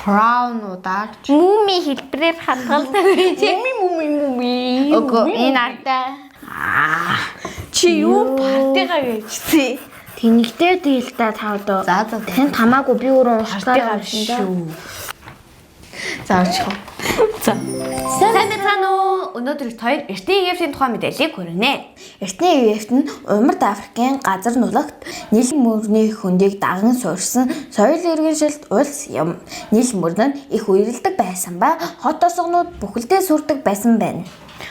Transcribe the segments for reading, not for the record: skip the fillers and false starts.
фраунуудаар Муми хэлбэрээр хадгалдаг гэж. муми. Үгүй энэ ардаа. Чи юу партигаа гэжтэй? Тэнэгтэй дийл та одоо. За. Танд хамаагүй би өөрөө уншдаг шүү. За очихоо. За. Сайн байна уу? Өнөөдөр их хоёр эртний Египтийн тухай мэдээллийг хүргэнэ. Эртний Египт нь Умард Африкийн газар нутагт Нил мөрний хөндийг даган суурьсан соёл иргэншилт улс юм. Нил мөр нь их үерэлдэг байсан ба хот осгонууд бүхэлдээ сүрдэг байсан байна.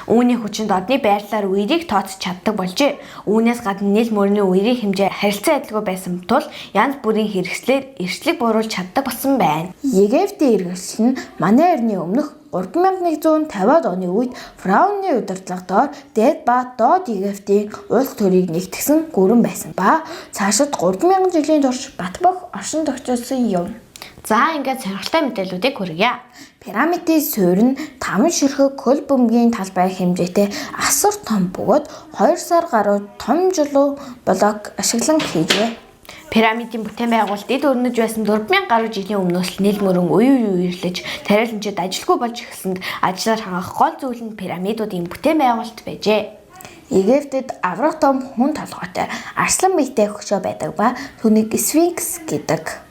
Үүний хүчинд одны байрлалаар үерийг тооцож чаддаг болжээ. Үүнээс гадна Нил мөрний үерийн хэмжээ харилцан адилгүй байсан тул янз бүрийн хэрэгслээр эрсдлийг бууруулж чаддаг болсон байна. Египтийн иргэншил нь манай эртний өмнөх 3150-ад оны үед фараоны удирдлагаар дээд ба доод Египтийн улс төрийг нэгтгэсэн гүрэн байсан ба цаашид 3000 жилийн турш Батбөх оршин тогтсон юм. За ингээд сонирхолтой мэдээллүүдийг хүргье. Пирамидын суурь нь 5 ширхэг хөл бөмбөгийн талбай хэмжээтэй асар том бөгөөд 2 сар гаруй том жолоо блок ашиглан хийжээ. Пирамидын бүтээн байгуулалт эд өрнөж байсан 4000 гаруй жилийн өмнөөс л Нил мөрөн үерлэж тариаланчид ажилгүй болж эхэлсэнд ажлаар хангах гол зүйл нь пирамидуудын бүтээн байгуулалт байжээ. Египтэд аврах том хүн толгойтой арслан биетэй хөгшөө байдаг ба түүнийг Сфинкс гэдэг.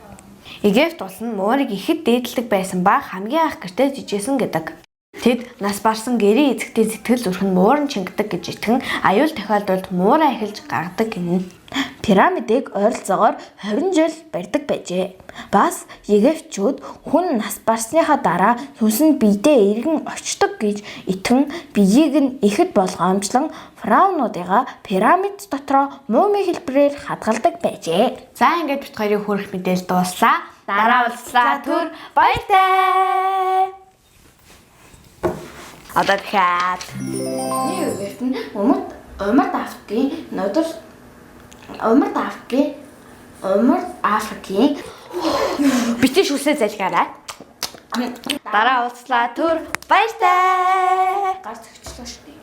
Египт улс нь муурыг ихэд дээдэлдэг байсан ба хамгийн анх гэртээ жижигсэн гэдэг. Тэд нас барсан гэрийн эзэгтийн сэтгэл зүрх нь мууран чингдэг гэж итгэн аюул тохиолдолд муураа эхэлж гаргадаг гэнэ. Пирамидыг ойролцоогоор 20 жил барьдаг байжээ. Бас Египтчүүд хүн нас барсныхаа дараа сүнс нь биедээ эргэн очдог гэж итгэн биеийг нь ихэд болгоомжлон фараонуудыгаа пирамид дотроо муми хэлбэрээр хадгалдаг байжээ. За ингээд бит хоёрын хүрэх мэдээлэл дууслаа. Дараа уулзлаа түр баяртай. Одоо дахиад Египт нь Умард Африкийн битэн шүлсээ залгаарай. Дараа уулзлаа түр баяртай. гар зөгчлөө шүү дээ.